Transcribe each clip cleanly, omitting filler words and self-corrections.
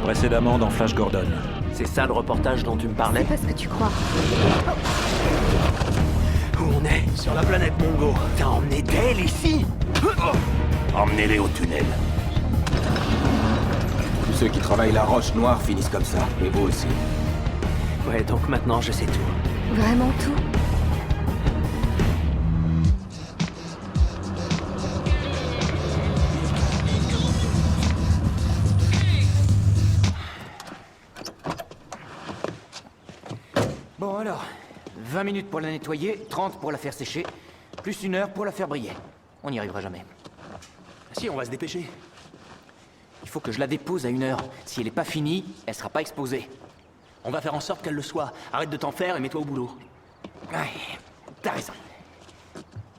Précédemment dans Flash Gordon. C'est ça le reportage dont tu me parlais? C'est pas ce que tu crois. Où on est? Sur la planète Mongo. T'as emmené Dale ici? Emmenez-les au tunnel. Tous ceux qui travaillent la roche noire finissent comme ça, et vous aussi. Ouais, donc maintenant je sais tout. Vraiment tout? Bon alors, 20 minutes pour la nettoyer, 30 pour la faire sécher, plus 1 heure pour la faire briller. On n'y arrivera jamais. Si, on va se dépêcher. Il faut que je la dépose à 1 heure. Si elle n'est pas finie, elle sera pas exposée. On va faire en sorte qu'elle le soit. Arrête de t'en faire et mets-toi au boulot. Ouais, t'as raison.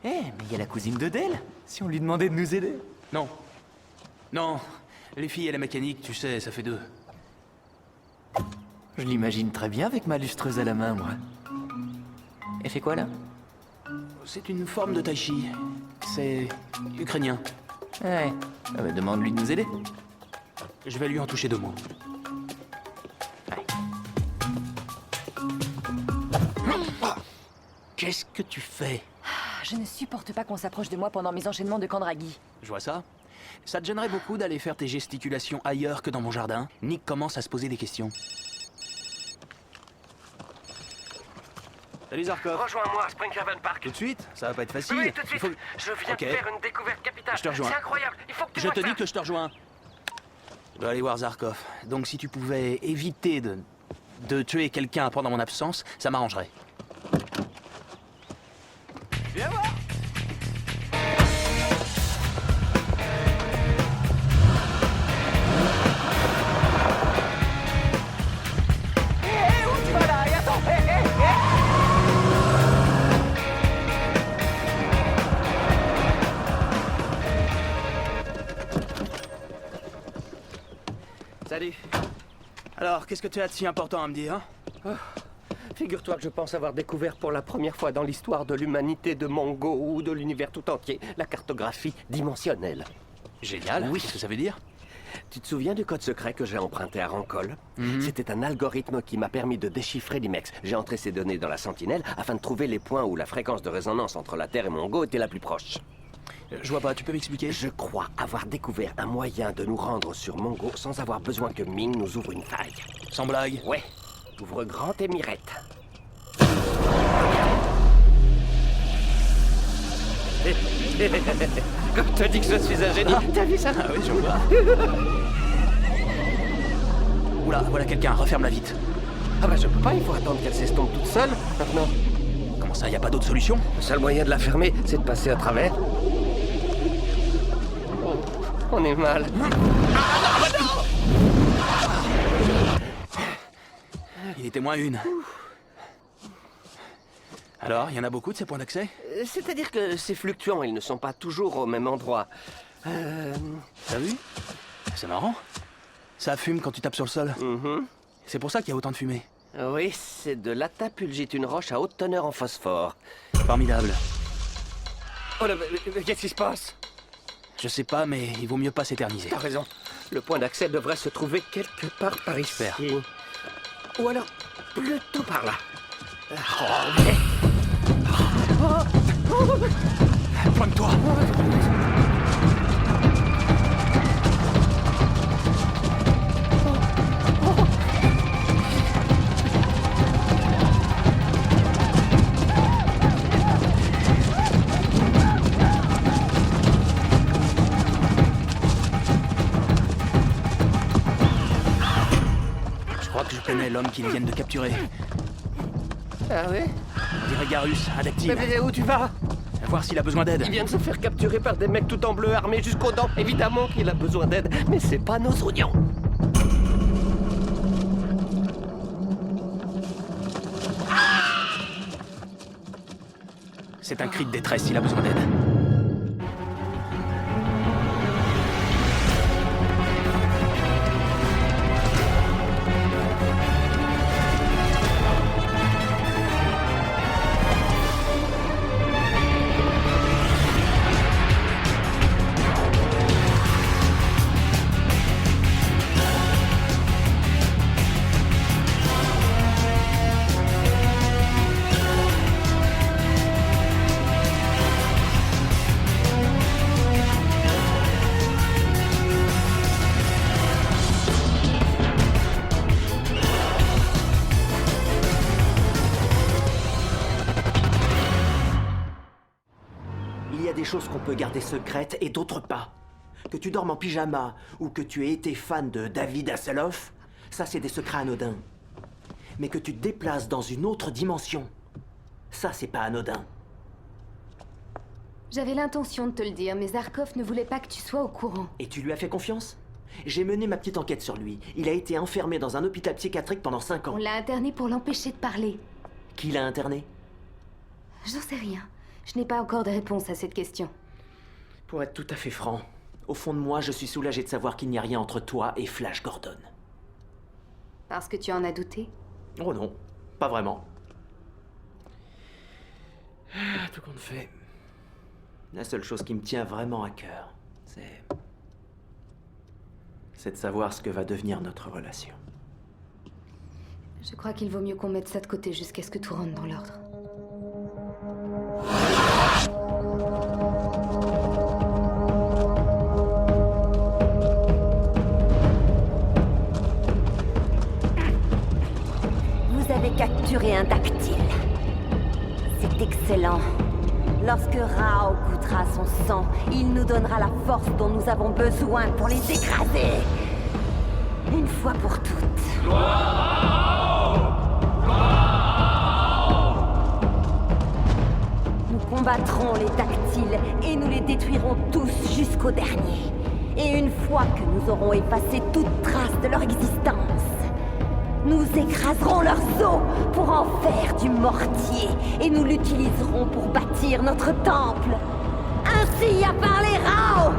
Eh, mais il y a la cousine de Dale. Si on lui demandait de nous aider. Non. Non. Les filles et la mécanique, tu sais, ça fait 2. Je l'imagine très bien avec ma lustreuse à la main, moi. Elle fait quoi, là? C'est une forme de tai chi. C'est ukrainien. Ouais. Ah bah, demande-lui de nous aider. Je vais lui en toucher 2 mots. Qu'est-ce que tu fais? Je ne supporte pas qu'on s'approche de moi pendant mes enchaînements de Kandragi. Je vois ça. Ça te gênerait beaucoup d'aller faire tes gesticulations ailleurs que dans mon jardin? Nick commence à se poser des questions. Salut Zarkov. Rejoins-moi à Springhaven Park. Tout de suite? Ça va pas être facile. Oui, tout de suite. Il faut... Je viens Ok. de faire une découverte capitale. Je te rejoins. C'est incroyable. Il faut que tu Je vois te ça. dis que je te rejoins. Je dois aller voir Zarkov. Donc si tu pouvais éviter de tuer quelqu'un pendant mon absence, ça m'arrangerait. Viens voir. Salut. Alors, qu'est-ce que tu as de si important à me dire, hein? Figure-toi que je pense avoir découvert pour la première fois dans l'histoire de l'humanité de Mongo ou de l'univers tout entier la cartographie dimensionnelle. Génial. Oui. Qu'est-ce que ça veut dire? Tu te souviens du code secret que j'ai emprunté à Rancol? C'était un algorithme qui m'a permis de déchiffrer l'IMEX. J'ai entré ces données dans la sentinelle afin de trouver les points où la fréquence de résonance entre la Terre et Mongo était la plus proche. Je vois pas, tu peux m'expliquer? Je crois avoir découvert un moyen de nous rendre sur Mongo sans avoir besoin que Ming nous ouvre une faille. Sans blague. Ouais, ouvre grand et mirette. Comme je te dis que je suis un génie, t'as vu ça? Ah oui, je vois. Oula, voilà quelqu'un, referme-la vite. Ah bah je peux pas, il faut attendre qu'elle s'estompe toute seule, maintenant. Comment ça, y a pas d'autre solution? Le seul moyen de la fermer, c'est de passer à travers. Oh, on est mal. Il était moins 1. Alors, il y en a beaucoup de ces points d'accès? C'est-à-dire que c'est fluctuant, ils ne sont pas toujours au même endroit. T'as vu? C'est marrant. Ça fume quand tu tapes sur le sol. C'est pour ça qu'il y a autant de fumée. Oui, c'est de l'atapulgite, une roche à haute teneur en phosphore. Formidable. Oh là, mais qu'est-ce qui se passe? Je sais pas, mais il vaut mieux pas s'éterniser. T'as raison. Le point d'accès devrait se trouver quelque part par ici. Super. Ou alors, plutôt par là. Pointe-toi. Je crois que je connais l'homme qu'ils viennent de capturer. Ah oui? On dirait Garus, adaptive. Mais où tu vas? Voir s'il a besoin d'aide. Il vient de se faire capturer par des mecs tout en bleu armés jusqu'aux dents. Évidemment qu'il a besoin d'aide, mais c'est pas nos oignons. C'est un cri de détresse, il a besoin d'aide. choses qu'on peut garder secrètes et d'autres pas. Que tu dormes en pyjama ou que tu aies été fan de David Hasselhoff, ça c'est des secrets anodins. Mais que tu te déplaces dans une autre dimension, ça c'est pas anodin. J'avais l'intention de te le dire, mais Zarkov ne voulait pas que tu sois au courant. Et tu lui as fait confiance? J'ai mené ma petite enquête sur lui. Il a été enfermé dans un hôpital psychiatrique pendant 5 ans. On l'a interné pour l'empêcher de parler. Qui l'a interné? J'en sais rien. Je n'ai pas encore de réponse à cette question. Pour être tout à fait franc, au fond de moi, je suis soulagé de savoir qu'il n'y a rien entre toi et Flash Gordon. Parce que tu en as douté? Oh non, pas vraiment. Tout compte fait. La seule chose qui me tient vraiment à cœur, c'est de savoir ce que va devenir notre relation. Je crois qu'il vaut mieux qu'on mette ça de côté jusqu'à ce que tout rentre dans l'ordre. Vous avez capturé un dactyle. C'est excellent. Lorsque Rao goûtera son sang, il nous donnera la force dont nous avons besoin pour les écraser. Une fois pour toutes. Nous combattrons les dactyles et nous les détruirons tous jusqu'au dernier. Et une fois que nous aurons effacé toute trace de leur existence, nous écraserons leurs os pour en faire du mortier et nous l'utiliserons pour bâtir notre temple. Ainsi a parlé Rao!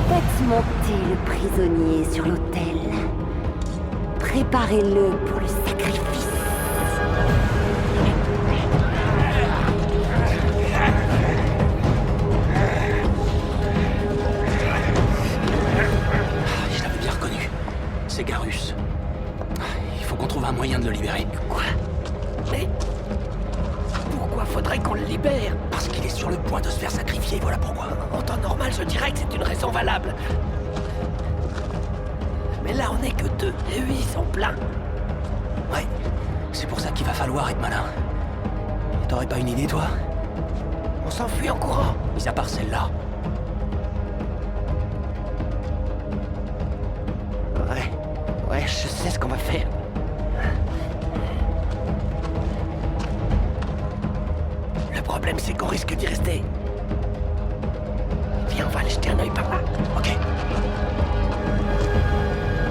Faites monter le prisonnier sur l'autel. Préparez-le pour le sacrifice. Je l'avais bien reconnu. C'est Garus. Il faut qu'on trouve un moyen de le libérer. Quoi? Mais... pourquoi faudrait qu'on le libère? Parce qu'il est sur le point de se faire sacrifier, voilà pourquoi. En temps normal, je dirais que c'est une raison valable. Mais là, on n'est que 2, et eux, ils sont pleins. Ouais, c'est pour ça qu'il va falloir être malin. T'aurais pas une idée, toi? On s'enfuit en courant. Mis à part celle-là. Ouais, je sais ce qu'on va faire. Le problème, c'est qu'on risque d'y rester. Viens, on va aller jeter un œil par là. Ok.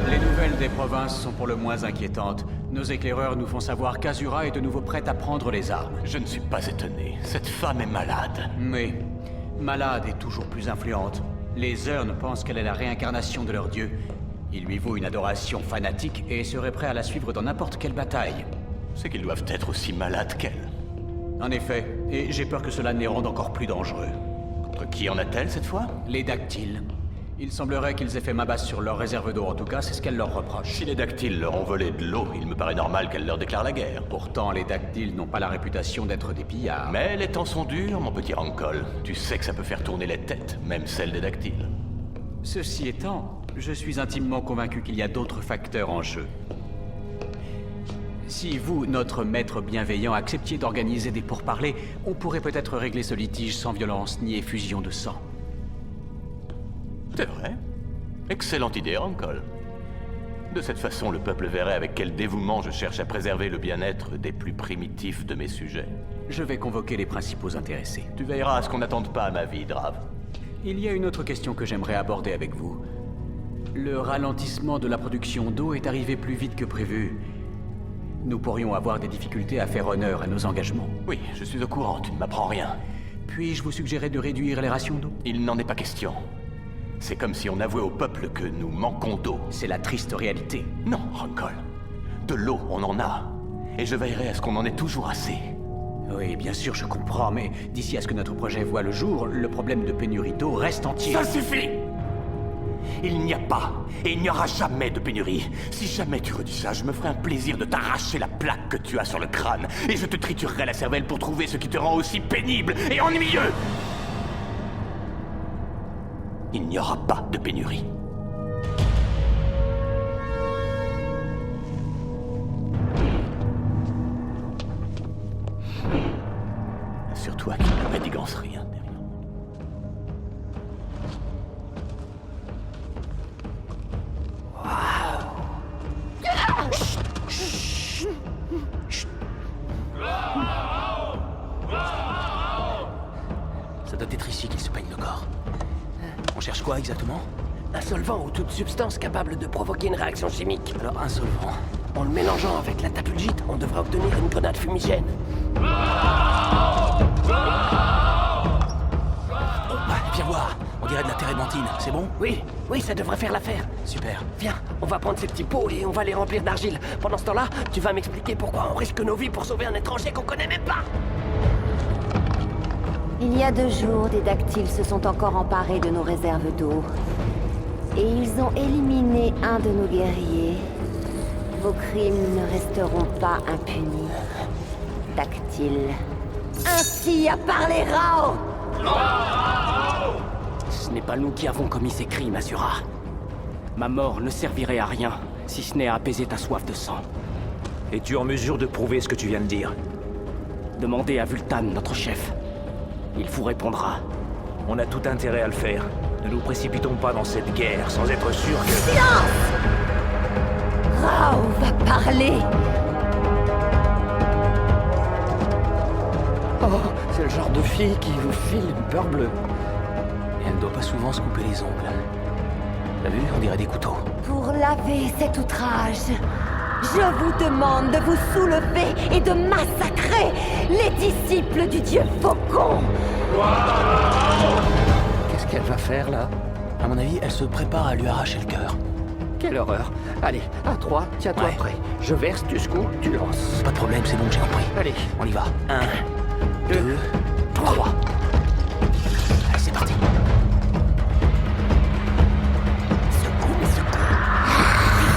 Les nouvelles des provinces sont pour le moins inquiétantes. Nos éclaireurs nous font savoir qu'Azura est de nouveau prête à prendre les armes. Je ne suis pas étonné. Cette femme est malade. Mais malade et toujours plus influente. Les Earn pensent qu'elle est la réincarnation de leur dieu. Ils lui vouent une adoration fanatique et seraient prêts à la suivre dans n'importe quelle bataille. C'est qu'ils doivent être aussi malades qu'elle. En effet, et j'ai peur que cela ne les rende encore plus dangereux. Contre qui en a-t-elle cette fois? Les dactyles. Il semblerait qu'ils aient fait ma base sur leur réserve d'eau, en tout cas, c'est ce qu'elle leur reproche. Si les dactyles leur ont volé de l'eau, il me paraît normal qu'elle leur déclare la guerre. Pourtant, les dactyles n'ont pas la réputation d'être des pillards. Mais les temps sont durs, mon petit Rancol. Tu sais que ça peut faire tourner les têtes, même celles des dactyles. Ceci étant, je suis intimement convaincu qu'il y a d'autres facteurs en jeu. Si vous, notre maître bienveillant, acceptiez d'organiser des pourparlers, on pourrait peut-être régler ce litige sans violence ni effusion de sang. C'est vrai. Excellente idée, Rancol. De cette façon, le peuple verrait avec quel dévouement je cherche à préserver le bien-être des plus primitifs de mes sujets. Je vais convoquer les principaux intéressés. Tu veilleras à ce qu'on n'attende pas à ma vie, Drave. Il y a une autre question que j'aimerais aborder avec vous. Le ralentissement de la production d'eau est arrivé plus vite que prévu. Nous pourrions avoir des difficultés à faire honneur à nos engagements. Oui, je suis au courant, tu ne m'apprends rien. Puis-je vous suggérer de réduire les rations d'eau? Il n'en est pas question. C'est comme si on avouait au peuple que nous manquons d'eau. C'est la triste réalité. Non, Rancol. De l'eau, on en a. Et je veillerai à ce qu'on en ait toujours assez. Oui, bien sûr, je comprends, mais d'ici à ce que notre projet voit le jour, le problème de pénurie d'eau reste entier. Ça suffit! Il n'y a pas et il n'y aura jamais de pénurie. Si jamais tu redis ça, je me ferai un plaisir de t'arracher la plaque que tu as sur le crâne et je te triturerai la cervelle pour trouver ce qui te rend aussi pénible et ennuyeux. Il n'y aura pas de pénurie. Assure-toi qu'il ne manigance rien derrière. Ça doit être ici qu'il se peigne le corps. On cherche quoi exactement? Un solvant ou toute substance capable de provoquer une réaction chimique. Alors un solvant. En le mélangeant avec la tapulgite, on devrait obtenir une grenade fumigène. Oh, bah, viens voir. On dirait de la térébenthine, c'est bon? Oui, ça devrait faire l'affaire. Super. Viens, on va prendre ces petits pots et on va les remplir d'argile. Pendant ce temps-là, tu vas m'expliquer pourquoi on risque nos vies pour sauver un étranger qu'on connaît même pas. Il y a 2 jours, des dactyles se sont encore emparés de nos réserves d'eau. Et ils ont éliminé un de nos guerriers. Vos crimes ne resteront pas impunis. Dactyle. Ainsi a parlé Rao! Ce n'est pas nous qui avons commis ces crimes, Azura. Ma mort ne servirait à rien, si ce n'est à apaiser ta soif de sang. Es-tu en mesure de prouver ce que tu viens de dire? Demandez à Vultan, notre chef. Il vous répondra. On a tout intérêt à le faire. Ne nous précipitons pas dans cette guerre sans être sûrs que... Silence! Rao va parler! Oh, c'est le genre de fille qui vous file une peur bleue. Elle ne doit pas souvent se couper les ongles. T'as vu? On dirait des couteaux. Pour laver cet outrage, je vous demande de vous soulever et de massacrer les disciples du dieu Faucon! Qu'est-ce qu'elle va faire, là? À mon avis, elle se prépare à lui arracher le cœur. Quelle horreur. Allez, à 3, tiens-toi Ouais. prêt. Je verse, tu secoues, tu lances. Pas de problème, c'est bon, j'ai compris. Allez. On y va. 1, 2, 3. Allez, c'est parti. Secoue, mais secoue!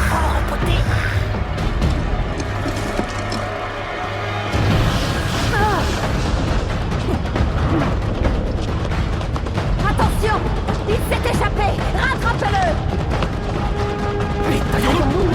Fort, poté! Attention! Il s'est échappé! Rattrape-le! Vite, allons-nous!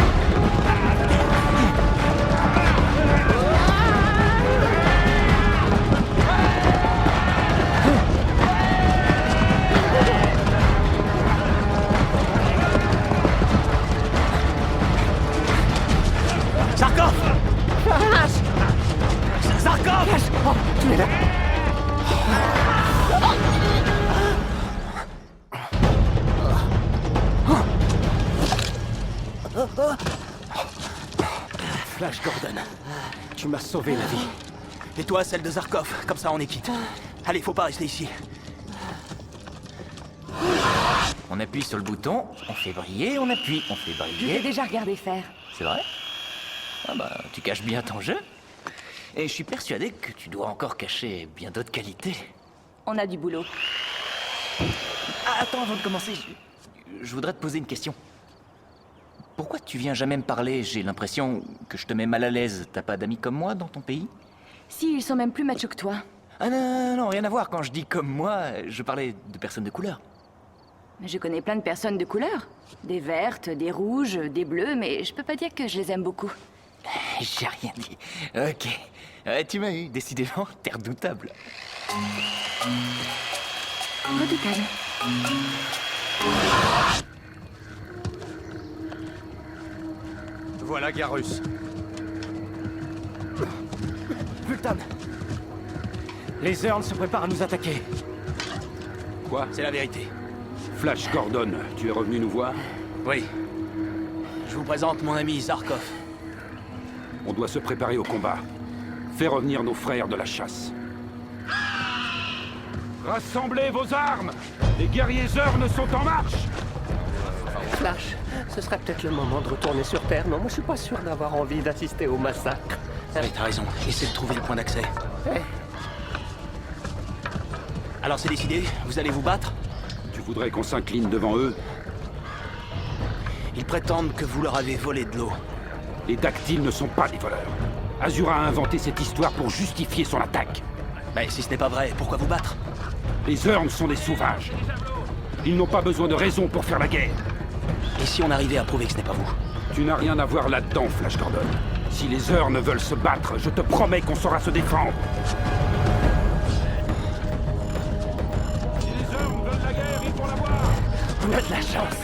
Zarkov! Zarkov! Oh, tu es là. Flash Gordon, tu m'as sauvé la vie. Et toi, celle de Zarkov. Comme ça, on est quitte. Allez, faut pas rester ici. On appuie sur le bouton, on fait briller, on appuie, on fait Je t'ai briller. déjà regardé faire. C'est vrai? Ah bah, tu caches bien ton jeu. Et je suis persuadé que tu dois encore cacher bien d'autres qualités. On a du boulot. Ah, attends, avant de commencer, je voudrais te poser une question. Pourquoi tu viens jamais me parler? J'ai l'impression que je te mets mal à l'aise. T'as pas d'amis comme moi dans ton pays? Si, ils sont même plus machos que toi. Ah non, rien à voir. Quand je dis comme moi, je parlais de personnes de couleur. Je connais plein de personnes de couleur. Des vertes, des rouges, des bleues, mais je peux pas dire que je les aime beaucoup. J'ai rien dit. Ok. Tu m'as eu, décidément, t'es redoutable. Redoutable. Voilà Garus. Vultan! Les Earls se préparent à nous attaquer. Quoi? C'est la vérité. Flash Gordon, tu es revenu nous voir? Oui. Je vous présente mon ami Zarkov. On doit se préparer au combat. Fais revenir nos frères de la chasse. Rassemblez vos armes! Les guerriers Earls sont en marche! Flash, ce serait peut-être le moment de retourner sur Terre. Non, moi je suis pas sûr d'avoir envie d'assister au massacre. Oui, t'as raison. Essaie de trouver le point d'accès. Alors c'est décidé? Vous allez vous battre? Tu voudrais qu'on s'incline devant eux? Ils prétendent que vous leur avez volé de l'eau. Les dactyles ne sont pas des voleurs. Azura a inventé cette histoire pour justifier son attaque. Mais si ce n'est pas vrai, pourquoi vous battre? Les Earls sont des sauvages. Ils n'ont pas besoin de raison pour faire la guerre. Et si on arrivait à prouver que ce n'est pas vous? Tu n'as rien à voir là-dedans, Flash Gordon. Si les Earls veulent se battre, je te promets qu'on saura se défendre. On a de la chance.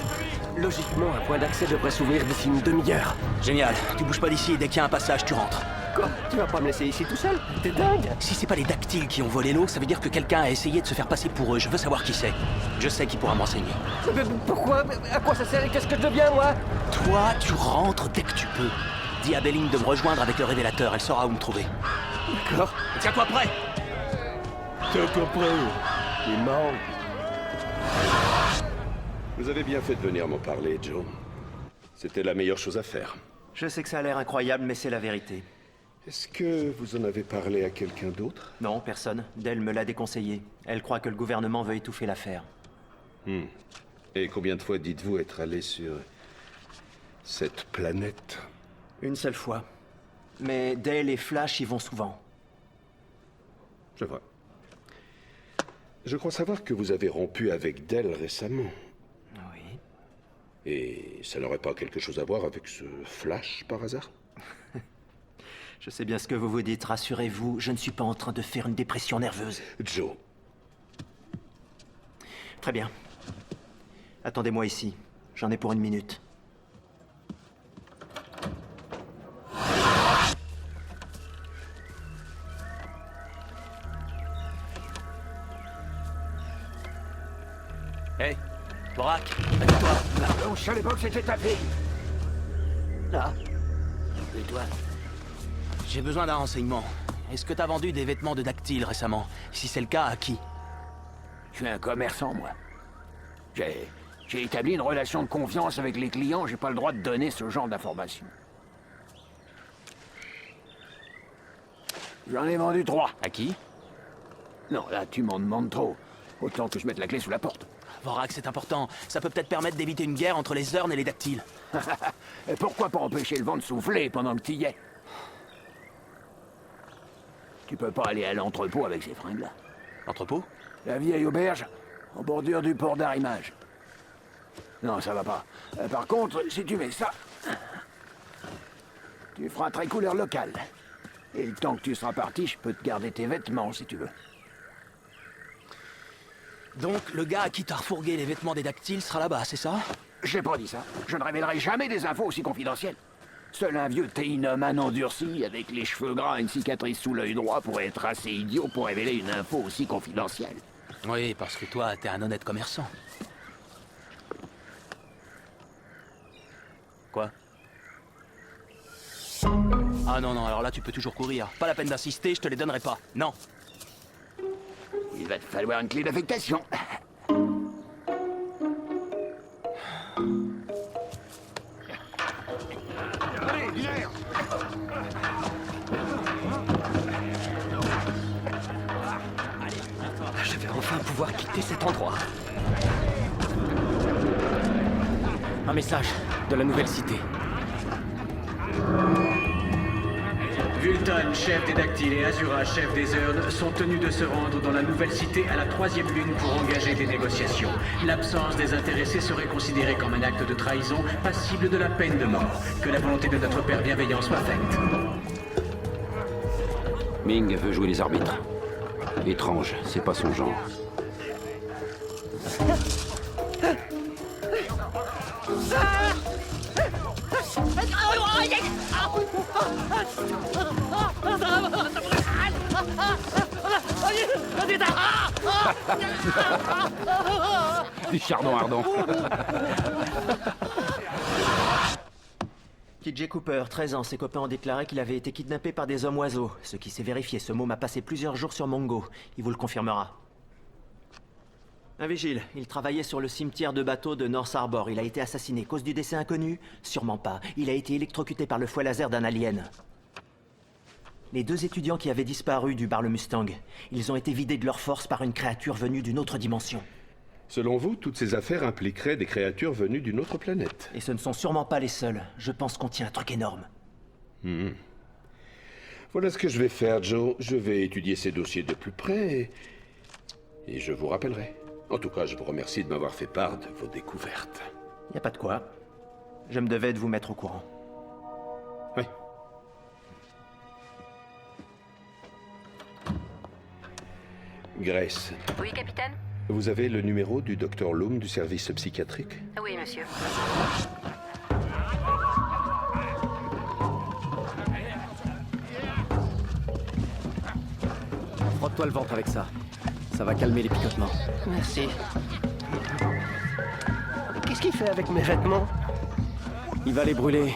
Logiquement, un point d'accès devrait s'ouvrir d'ici une demi-heure. Génial. Tu bouges pas d'ici et dès qu'il y a un passage, tu rentres. Quoi? Tu vas pas me laisser ici tout seul? T'es dingue? Si c'est pas les dactyles qui ont volé l'eau, ça veut dire que quelqu'un a essayé de se faire passer pour eux. Je veux savoir qui c'est. Je sais qui pourra m'enseigner. Mais pourquoi? À quoi ça sert et qu'est-ce que je deviens, moi? Toi, tu rentres dès que tu peux. Dis à Belling de me rejoindre avec le révélateur. Elle saura où me trouver. D'accord. Tiens-toi prêt. Tiens-toi prêt. Il manque. Vous avez bien fait de venir m'en parler, Joe. C'était la meilleure chose à faire. Je sais que ça a l'air incroyable, mais c'est la vérité. Est-ce que vous en avez parlé à quelqu'un d'autre? Non, personne. Dell me l'a déconseillé. Elle croit que le gouvernement veut étouffer l'affaire. Et combien de fois dites-vous être allé sur cette planète? Une seule fois. Mais Dell et Flash y vont souvent. Je vois. Je crois savoir que vous avez rompu avec Dell récemment. Oui. Et ça n'aurait pas quelque chose à voir avec ce Flash, par hasard? Je sais bien ce que vous vous dites. Rassurez-vous, je ne suis pas en train de faire une dépression nerveuse. Joe. Très bien. Attendez-moi ici. J'en ai pour 1 minute. Hé, Borak, assieds-toi. On savait pas que c'était tapé. Là. Et toi? J'ai besoin d'un renseignement. Est-ce que t'as vendu des vêtements de dactyle récemment? Si c'est le cas, à qui? Je suis un commerçant, moi. J'ai établi une relation de confiance avec les clients, j'ai pas le droit de donner ce genre d'informations. J'en ai vendu 3. À qui? Non, là, tu m'en demandes trop. Autant que je mette la clé sous la porte. Vorak, c'est important. Ça peut peut-être permettre d'éviter une guerre entre les Urnes et les dactyles. Et pourquoi pas empêcher le vent de souffler pendant que t'y es? Tu peux pas aller à l'entrepôt avec ces fringues-là. L'entrepôt? La vieille auberge, en bordure du port d'arrimage. Non, ça va pas. Par contre, si tu mets ça, tu feras très couleur locale. Et le temps que tu seras parti, je peux te garder tes vêtements, si tu veux. Donc, le gars à qui t'as refourgué les vêtements des dactyles sera là-bas, c'est ça? J'ai pas dit ça. Je ne révélerai jamais des infos aussi confidentielles. Seul un vieux téinomane endurci, avec les cheveux gras et une cicatrice sous l'œil droit, pourrait être assez idiot pour révéler une info aussi confidentielle. Oui, parce que toi, t'es un honnête commerçant. Quoi? Ah non, non, alors là, tu peux toujours courir. Pas la peine d'insister, je te les donnerai pas. Non. Il va te falloir une clé d'affectation. Je vais enfin pouvoir quitter cet endroit. Un message de la nouvelle cité. Vulton, chef des dactyles, et Azura, chef des Urnes, sont tenus de se rendre dans la nouvelle cité à la 3e lune pour engager des négociations. L'absence des intéressés serait considérée comme un acte de trahison passible de la peine de mort. Que la volonté de notre Père bienveillant soit faite. Ming veut jouer les arbitres. Étrange, c'est pas son genre. Du chardon ardent. TJ Cooper, 13 ans, ses copains ont déclaré qu'il avait été kidnappé par des hommes oiseaux. Ce qui s'est vérifié, ce môme a passé plusieurs jours sur Mongo. Il vous le confirmera. Un vigile, il travaillait sur le cimetière de bateaux de North Harbor. Il a été assassiné. Cause du décès inconnu? Sûrement pas. Il a été électrocuté par le fouet laser d'un alien. Les 2 étudiants qui avaient disparu du bar Le Mustang, ils ont été vidés de leur force par une créature venue d'une autre dimension. Selon vous, toutes ces affaires impliqueraient des créatures venues d'une autre planète. Et ce ne sont sûrement pas les seuls. Je pense qu'on tient un truc énorme. Voilà ce que je vais faire, Joe. Je vais étudier ces dossiers de plus près et je vous rappellerai. En tout cas, je vous remercie de m'avoir fait part de vos découvertes. Y a pas de quoi. Je me devais de vous mettre au courant. Oui. Oui, capitaine? Vous avez le numéro du docteur Loom du service psychiatrique? Oui, monsieur. Frotte-toi le ventre avec ça. Ça va calmer les picotements. Merci. Qu'est-ce qu'il fait avec mes vêtements? Il va les brûler.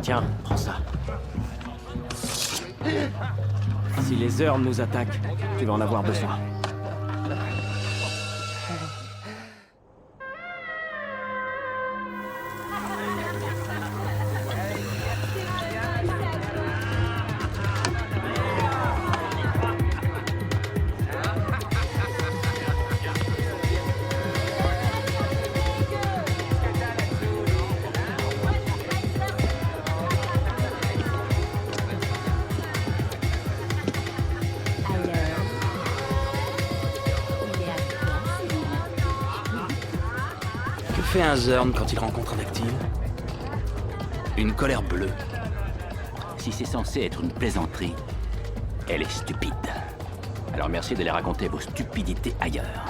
Tiens, prends ça. Si les Earn nous attaquent, tu vas en avoir besoin. Que fait un Zurn quand il rencontre un dactyle? Une colère bleue. Si c'est censé être une plaisanterie, elle est stupide. Alors merci de les raconter vos stupidités ailleurs.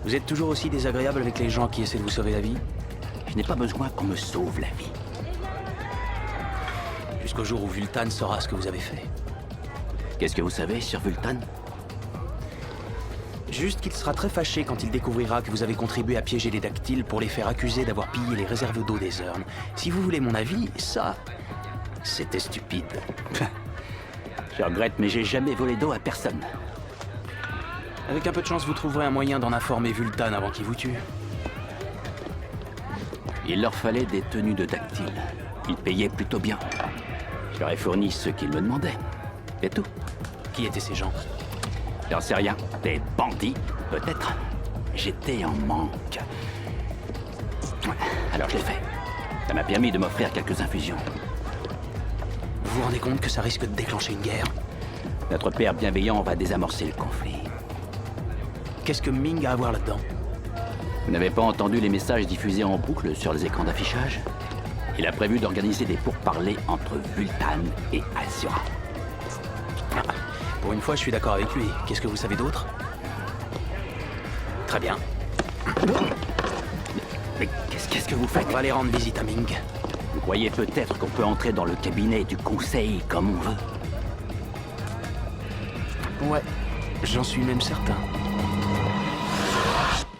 Vous êtes toujours aussi désagréable avec les gens qui essaient de vous sauver la vie? Je n'ai pas besoin qu'on me sauve la vie. Jusqu'au jour où Vultan saura ce que vous avez fait. Qu'est-ce que vous savez sur Vultan? Juste qu'il sera très fâché quand il découvrira que vous avez contribué à piéger les dactyles pour les faire accuser d'avoir pillé les réserves d'eau des Zurn. Si vous voulez mon avis, ça, c'était stupide. Je regrette, mais j'ai jamais volé d'eau à personne. Avec un peu de chance, vous trouverez un moyen d'en informer Vultan avant qu'il vous tue. Il leur fallait des tenues de dactyles. Ils payaient plutôt bien. Je leur ai fourni ce qu'ils me demandaient. C'est tout. Qui étaient ces gens? J'en sais rien. Des bandits, peut-être. J'étais en manque. Alors je l'ai fait. Ça m'a permis de m'offrir quelques infusions. Vous vous rendez compte que ça risque de déclencher une guerre? Notre père bienveillant va désamorcer le conflit. Qu'est-ce que Ming a à voir là-dedans? Vous n'avez pas entendu les messages diffusés en boucle sur les écrans d'affichage? Il a prévu d'organiser des pourparlers entre Vultan et Azura. Pour une fois, je suis d'accord avec lui. Qu'est-ce que vous savez d'autre? Très bien. Mais qu'est-ce que vous faites? On va aller rendre visite à Ming. Vous croyez peut-être qu'on peut entrer dans le cabinet du conseil comme on veut? Ouais, j'en suis même certain.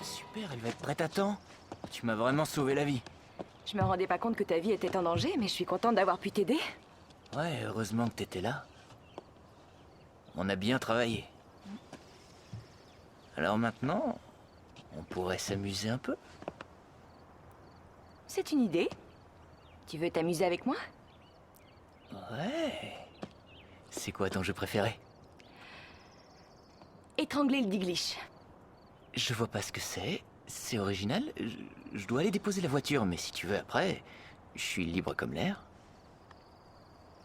Super, elle va être prête à temps. Tu m'as vraiment sauvé la vie. Je me rendais pas compte que ta vie était en danger, mais je suis contente d'avoir pu t'aider. Ouais, heureusement que t'étais là. On a bien travaillé. Alors maintenant, on pourrait s'amuser un peu. C'est une idée. Tu veux t'amuser avec moi? Ouais. C'est quoi ton jeu préféré? Étrangler le Diglish. Je vois pas ce que c'est. C'est original. Je dois aller déposer la voiture, mais si tu veux après, je suis libre comme l'air.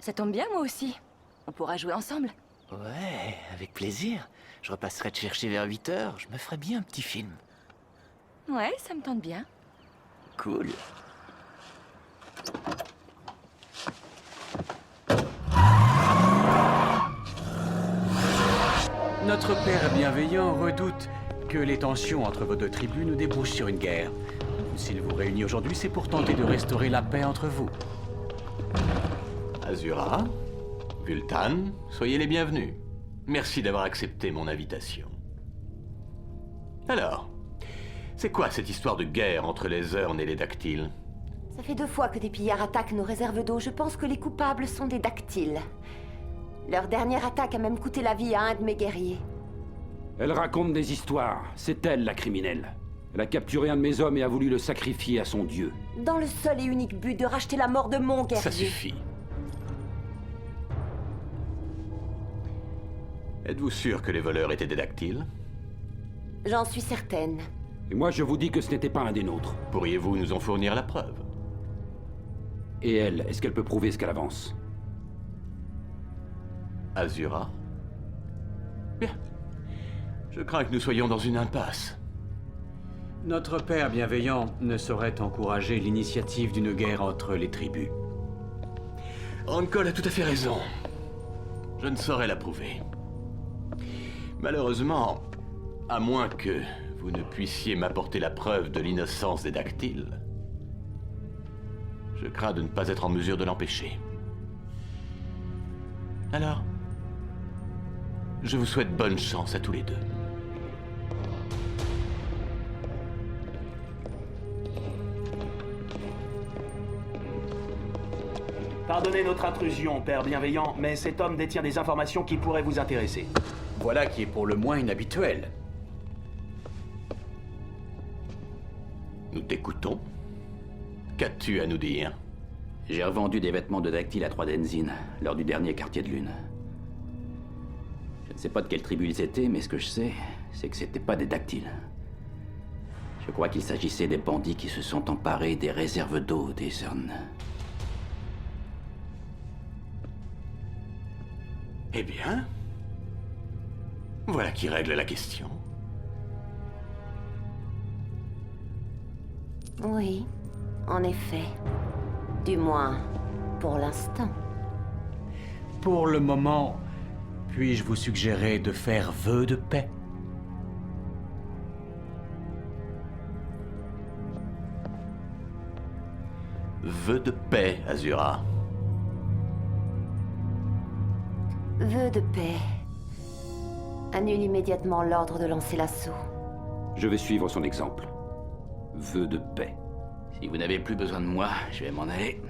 Ça tombe bien, moi aussi. On pourra jouer ensemble. Ouais, avec plaisir. Je repasserai te chercher vers 8 h. Je me ferai bien un petit film. Ouais, ça me tente bien. Cool. Notre père bienveillant redoute que les tensions entre vos deux tribus ne débouchent sur une guerre. S'il vous réunit aujourd'hui, c'est pour tenter de restaurer la paix entre vous. Azura, Vultan, soyez les bienvenus. Merci d'avoir accepté mon invitation. Alors, c'est quoi cette histoire de guerre entre les Zurn et les dactyles? Ça fait 2 fois que des pillards attaquent nos réserves d'eau. Je pense que les coupables sont des dactyles. Leur dernière attaque a même coûté la vie à un de mes guerriers. Elle raconte des histoires. C'est elle, la criminelle. Elle a capturé un de mes hommes et a voulu le sacrifier à son dieu. Dans le seul et unique but de racheter la mort de mon guerrier. Ça suffit. Êtes-vous sûr que les voleurs étaient des dactyles? J'en suis certaine. Et moi, je vous dis que ce n'était pas un des nôtres. Pourriez-vous nous en fournir la preuve? Et elle, est-ce qu'elle peut prouver ce qu'elle avance? Azura? Bien. Je crains que nous soyons dans une impasse. Notre père bienveillant ne saurait encourager l'initiative d'une guerre entre les tribus. Rankol a tout à fait raison. Je ne saurais l'approuver. Malheureusement, À moins que vous ne puissiez m'apporter la preuve de l'innocence des dactyles, je crains de ne pas être en mesure de l'empêcher. Alors, je vous souhaite bonne chance à tous les deux. Pardonnez notre intrusion, père bienveillant, mais cet homme détient des informations qui pourraient vous intéresser. Voilà qui est pour le moins inhabituel. Nous t'écoutons. Qu'as-tu à nous dire? J'ai revendu des vêtements de dactyle à 3 Denzin, lors du dernier quartier de lune. Je ne sais pas de quelle tribu ils étaient, mais ce que je sais, c'est que c'était pas des dactyles. Je crois qu'il s'agissait des bandits qui se sont emparés des réserves d'eau des Zernes. Eh bien, voilà qui règle la question. Oui, en effet. Du moins, pour l'instant. Pour le moment, puis-je vous suggérer de faire vœu de paix? Vœu de paix, Azura. Vœu de paix. Annule immédiatement l'ordre de lancer l'assaut. Je vais suivre son exemple. Vœu de paix. Si vous n'avez plus besoin de moi, je vais m'en aller.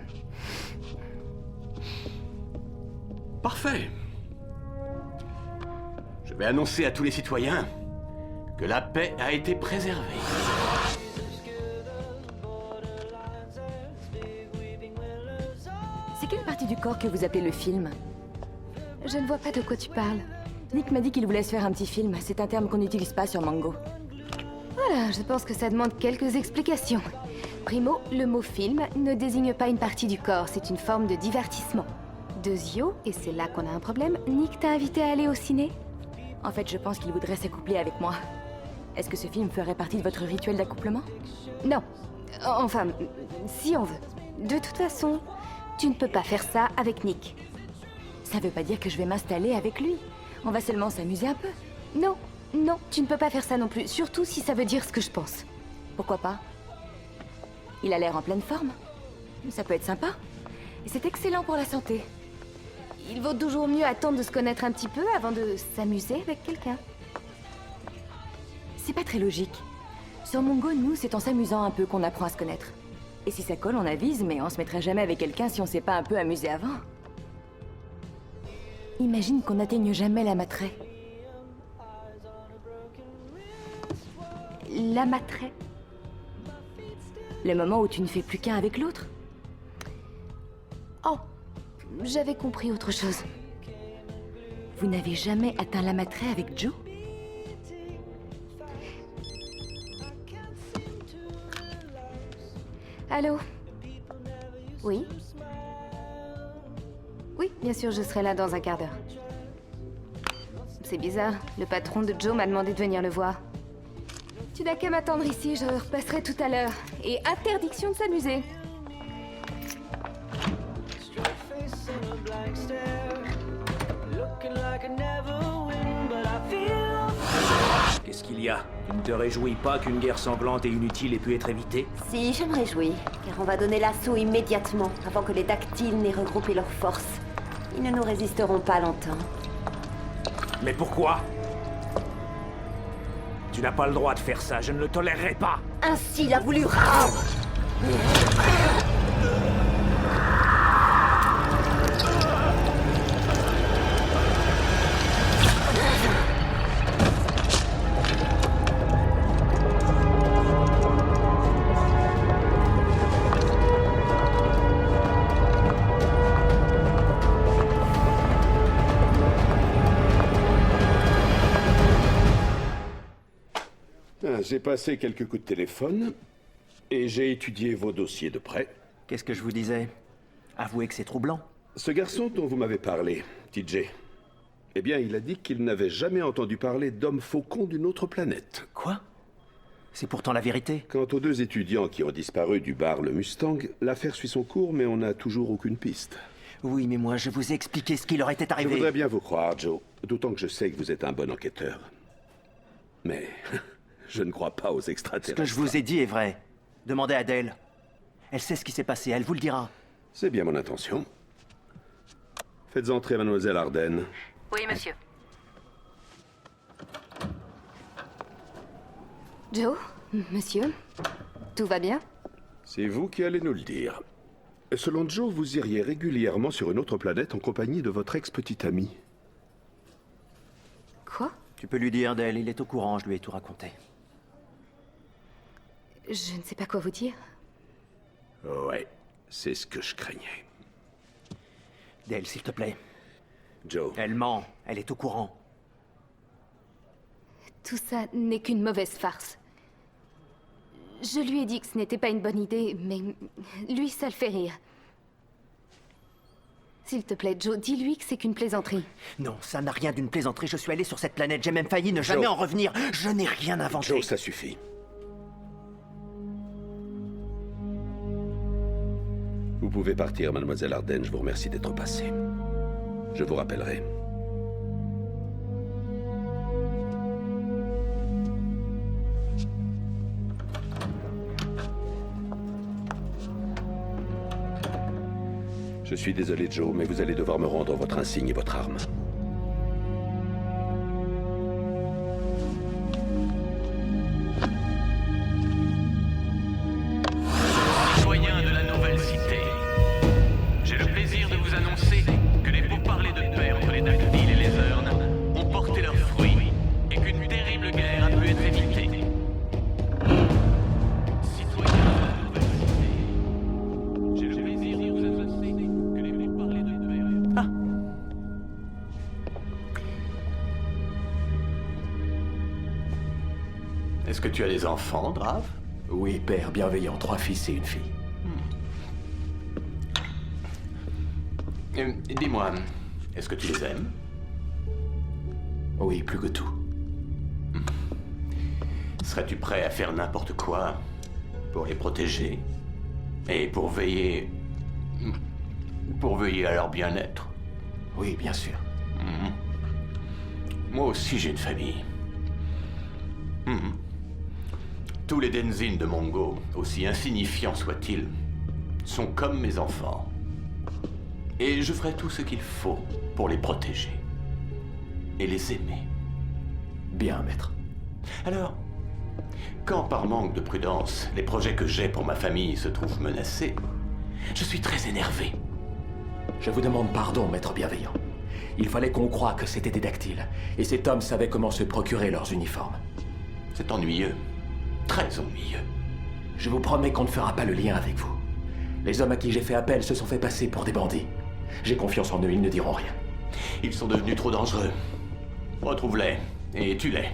Parfait. Je vais annoncer à tous les citoyens que la paix a été préservée. C'est quelle partie du corps que vous appelez le film? Je ne vois pas de quoi tu parles. Nick m'a dit qu'il voulait se faire un petit film. C'est un terme qu'on n'utilise pas sur Mango. Voilà, je pense que ça demande quelques explications. Primo, le mot film ne désigne pas une partie du corps, c'est une forme de divertissement. Deuxio, et c'est là qu'on a un problème, Nick t'a invité à aller au ciné? En fait, je pense qu'il voudrait s'accoupler avec moi. Est-ce que ce film ferait partie de votre rituel d'accouplement? Non. Enfin, si on veut. De toute façon, tu ne peux pas faire ça avec Nick. Ça veut pas dire que je vais m'installer avec lui. On va seulement s'amuser un peu. Non, non, tu ne peux pas faire ça non plus, surtout si ça veut dire ce que je pense. Pourquoi pas? Il a l'air en pleine forme. Ça peut être sympa. Et c'est excellent pour la santé. Il vaut toujours mieux attendre de se connaître un petit peu avant de s'amuser avec quelqu'un. C'est pas très logique. Sur Mongo, nous, c'est en s'amusant un peu qu'on apprend à se connaître. Et si ça colle, on avise, mais on se mettrait jamais avec quelqu'un si on s'est pas un peu amusé avant. Imagine qu'on n'atteigne jamais l'Amatrée. L'Amatrée? Le moment où tu ne fais plus qu'un avec l'autre? Oh, j'avais compris autre chose. Vous n'avez jamais atteint l'Amatrée avec Joe? Allô? Oui? Oui, bien sûr, je serai là dans un quart d'heure. C'est bizarre, le patron de Joe m'a demandé de venir le voir. Tu n'as qu'à m'attendre ici, je repasserai tout à l'heure. Et interdiction de s'amuser. Qu'est-ce qu'il y a? Tu ne te réjouis pas qu'une guerre sanglante et inutile ait pu être évitée? Si, je me réjouis, car on va donner l'assaut immédiatement, avant que les dactyles n'aient regroupé leurs forces. Ils ne nous résisteront pas longtemps. Mais pourquoi? Tu n'as pas le droit de faire ça, je ne le tolérerai pas. Ainsi l'a voulu Ra. J'ai passé quelques coups de téléphone et j'ai étudié vos dossiers de près. Qu'est-ce que je vous disais? Avouez que c'est troublant. Ce garçon dont vous m'avez parlé, TJ, eh bien, il a dit qu'il n'avait jamais entendu parler d'hommes faucons d'une autre planète. Quoi? C'est pourtant la vérité. Quant aux 2 étudiants qui ont disparu du bar Le Mustang, l'affaire suit son cours, mais on n'a toujours aucune piste. Oui, mais moi, je vous ai expliqué ce qui leur était arrivé. Je voudrais bien vous croire, Joe, d'autant que je sais que vous êtes un bon enquêteur. Mais je ne crois pas aux Ce extraterrestres. que je vous ai dit est vrai. Demandez à Adèle. Elle sait ce qui s'est passé, elle vous le dira. C'est bien mon intention. Faites entrer Mademoiselle Arden. Oui, monsieur. Joe, monsieur, tout va bien? C'est vous qui allez nous le dire. Selon Joe, vous iriez régulièrement sur une autre planète en compagnie de votre ex-petite amie. Quoi? Tu peux lui dire, Adèle, il est au courant, je lui ai tout raconté. Je ne sais pas quoi vous dire. Ouais, c'est ce que je craignais. Adèle, s'il te plaît. Joe. Elle ment, elle est au courant. Tout ça n'est qu'une mauvaise farce. Je lui ai dit que ce n'était pas une bonne idée, mais lui, ça le fait rire. S'il te plaît, Joe, dis-lui que c'est qu'une plaisanterie. Non, ça n'a rien d'une plaisanterie. Je suis allé sur cette planète, j'ai même failli ne jamais en revenir. Je n'ai rien inventé. Joe, ça suffit. Vous pouvez partir, Mademoiselle Arden. Je vous remercie d'être passée. Je vous rappellerai. Je suis désolé, Joe, mais vous allez devoir me rendre votre insigne et votre arme. Citoyens de la nouvelle cité, j'ai le plaisir de vous annoncer que les pourparlers de paix entre les dactyles et les urnes ont porté leurs fruits et qu'une terrible guerre a pu être évitée. Citoyens de la nouvelle cité, j'ai le plaisir de vous annoncer que les pourparlers de paix... Est-ce que tu as des enfants, Drave? Oui, père bienveillant, 3 fils et une fille. Dis-moi, est-ce que tu les aimes? Oui, plus que tout. Serais-tu prêt à faire n'importe quoi pour les protéger et pour veiller à leur bien-être? Oui, bien sûr. Moi aussi, j'ai une famille. Tous les Denzin de Mongo, aussi insignifiants soient-ils, sont comme mes enfants. Et je ferai tout ce qu'il faut pour les protéger. Et les aimer. Bien, maître. Alors, quand par manque de prudence, les projets que j'ai pour ma famille se trouvent menacés, je suis très énervé. Je vous demande pardon, maître bienveillant. Il fallait qu'on croie que c'était des dactyles. Et cet homme savait comment se procurer leurs uniformes. C'est ennuyeux. Très ennuyeux. Je vous promets qu'on ne fera pas le lien avec vous. Les hommes à qui j'ai fait appel se sont fait passer pour des bandits. J'ai confiance en eux, ils ne diront rien. Ils sont devenus trop dangereux. Retrouve-les et tue-les.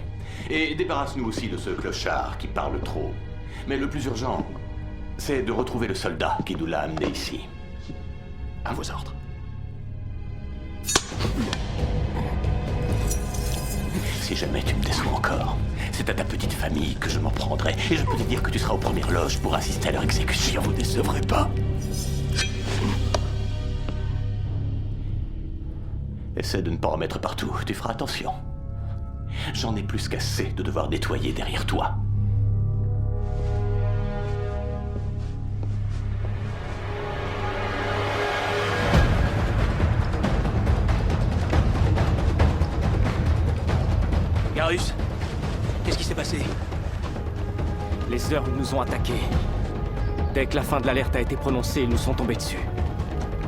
Et débarrasse-nous aussi de ce clochard qui parle trop. Mais le plus urgent, c'est de retrouver le soldat qui nous l'a amené ici. À vos ordres. Si jamais tu me déçois encore, c'est à ta petite famille que je m'en prendrai. Et je peux te dire que tu seras aux premières loges pour assister à leur exécution. Je vous décevrai pas. Essaie de ne pas en mettre partout. Tu feras attention. J'en ai plus qu'assez de devoir nettoyer derrière toi. Garus, qu'est-ce qui s'est passé? Les Urnes nous ont attaqués. Dès que la fin de l'alerte a été prononcée, ils nous sont tombés dessus.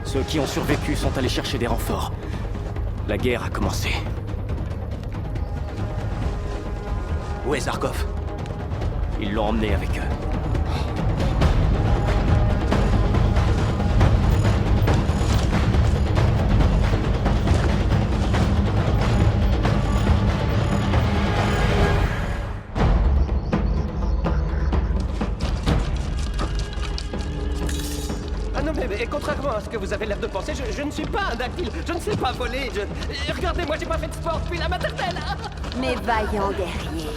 Ceux qui ont survécu sont allés chercher des renforts. La guerre a commencé. Où est Zarkov? Ils l'ont emmené avec eux. Et contrairement à ce que vous avez l'air de penser, je ne suis pas un dactyle. Je ne sais pas voler. Regardez-moi, j'ai pas fait de sport depuis la maternelle. Mes vaillants guerriers,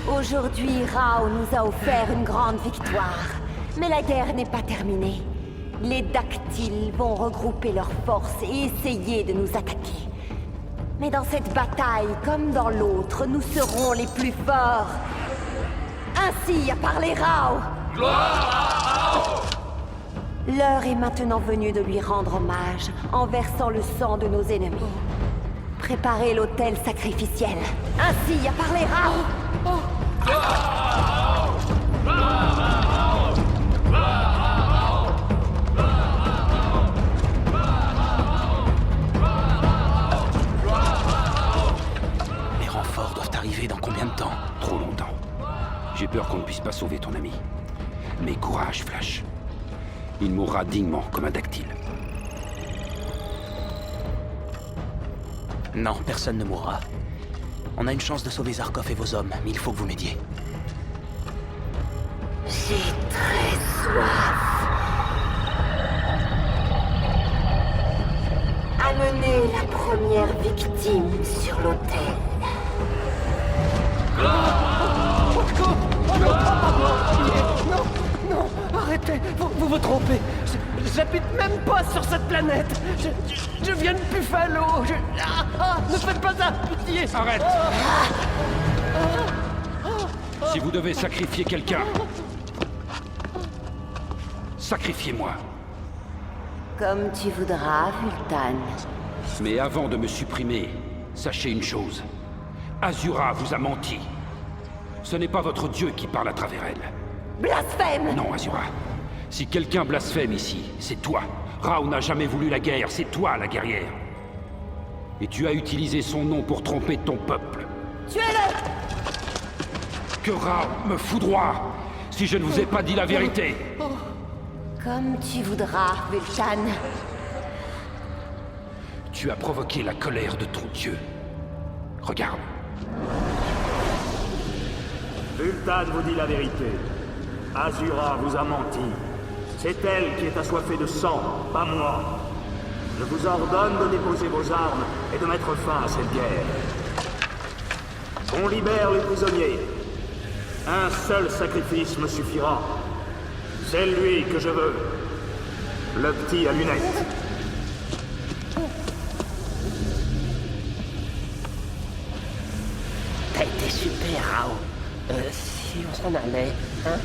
aujourd'hui Rao nous a offert une grande victoire. Mais la guerre n'est pas terminée. Les dactyles vont regrouper leurs forces et essayer de nous attaquer. Mais dans cette bataille, comme dans l'autre, nous serons les plus forts. Ainsi a parlé Rao. L'heure est maintenant venue de lui rendre hommage en versant le sang de nos ennemis. Préparez l'autel sacrificiel. Ainsi a parlé Rao. Les renforts doivent arriver dans combien de temps? Trop longtemps. J'ai peur qu'on ne puisse pas sauver ton ami. Mais courage, Flash. Il mourra dignement comme un dactyle. Non, personne ne mourra. On a une chance de sauver Zarkov et vos hommes, mais il faut que vous m'aidiez. J'ai très soif. Amenez la première victime sur l'autel. Non, arrêtez, vous vous trompez. J'habite même pas sur cette planète. Je viens de Buffalo. Ne faites pas ça, pitié. Arrête. Si vous devez sacrifier quelqu'un, sacrifiez-moi. Comme tu voudras, Vultan. Mais avant de me supprimer, sachez une chose. Azura vous a menti. Ce n'est pas votre dieu qui parle à travers elle. Blasphème! Non, Azura. Si quelqu'un blasphème ici, c'est toi. Rao n'a jamais voulu la guerre, c'est toi la guerrière. Et tu as utilisé son nom pour tromper ton peuple. Tuez-le! Que Rao me foudroie si je ne vous ai pas dit la vérité. Comme tu voudras, Vultan. Tu as provoqué la colère de ton dieu. Regarde. Vultan vous dit la vérité. Azura vous a menti. C'est elle qui est assoiffée de sang, pas moi. Je vous ordonne de déposer vos armes et de mettre fin à cette guerre. On libère les prisonniers. Un seul sacrifice me suffira. C'est lui que je veux. Le petit à lunettes. T'as été super, Rao. Si on s'en allait, hein?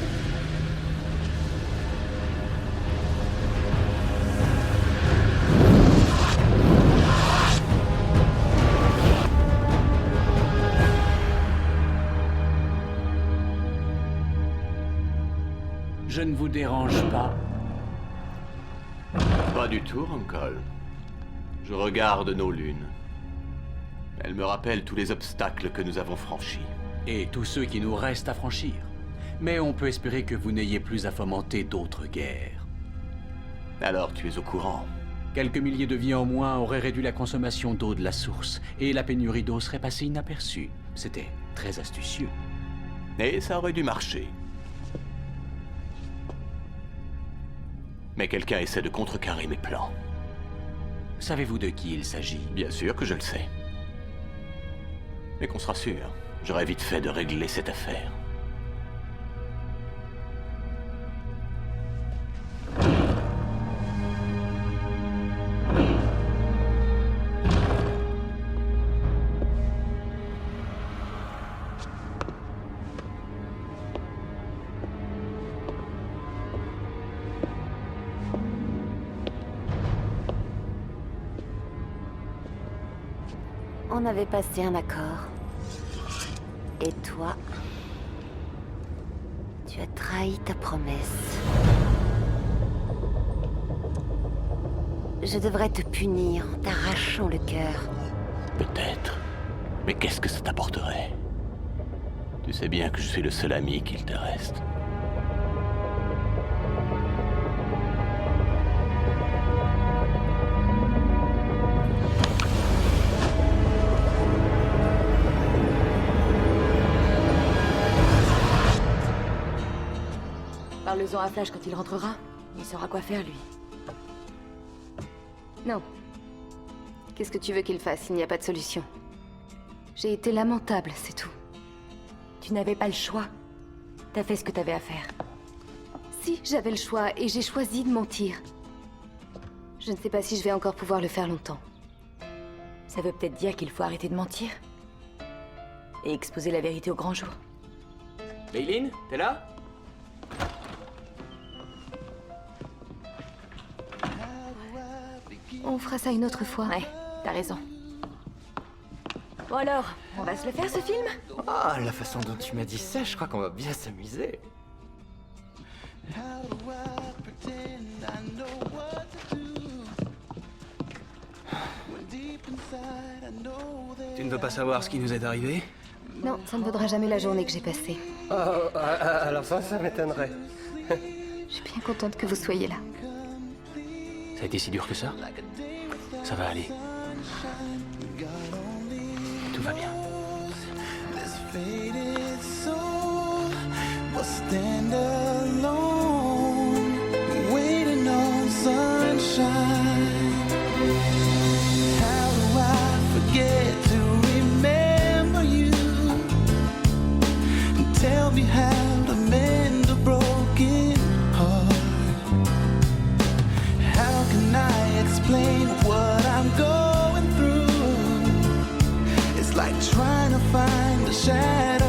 Je ne vous dérange pas. Pas du tout, Rancol. Je regarde nos lunes. Elles me rappellent tous les obstacles que nous avons franchis. Et tous ceux qui nous restent à franchir. Mais on peut espérer que vous n'ayez plus à fomenter d'autres guerres. Alors tu es au courant. Quelques milliers de vies en moins auraient réduit la consommation d'eau de la source, et la pénurie d'eau serait passée inaperçue. C'était très astucieux. Et ça aurait dû marcher. Mais quelqu'un essaie de contrecarrer mes plans. Savez-vous de qui il s'agit? Bien sûr que je le sais. Mais qu'on se rassure, j'aurais vite fait de régler cette affaire. On avait passé un accord. Et toi, tu as trahi ta promesse. Je devrais te punir en t'arrachant le cœur. Peut-être. Mais qu'est-ce que ça t'apporterait? Tu sais bien que je suis le seul ami qu'il te reste. Parle-en à Flash quand il rentrera. Il saura quoi faire, lui. Non. Qu'est-ce que tu veux qu'il fasse? Il n'y a pas de solution. J'ai été lamentable, c'est tout. Tu n'avais pas le choix. T'as fait ce que t'avais à faire. Si, j'avais le choix et j'ai choisi de mentir. Je ne sais pas si je vais encore pouvoir le faire longtemps. Ça veut peut-être dire qu'il faut arrêter de mentir. Et exposer la vérité au grand jour. Layline, t'es là? On fera ça une autre fois. Ouais, t'as raison. Bon alors, on va se le faire ce film? Ah, la façon dont tu m'as dit ça, je crois qu'on va bien s'amuser. Tu ne veux pas savoir ce qui nous est arrivé? Non, ça ne vaudra jamais la journée que j'ai passée. Alors ça m'étonnerait. Je suis bien contente que vous soyez là. Ça a été si dur que ça? Ça va aller. Tout va bien. Stand alone, waiting on sunshine. How do I forget to remember you? Tell me how to mend a broken heart. How can I explain what I'm going through? It's like trying to find a shadow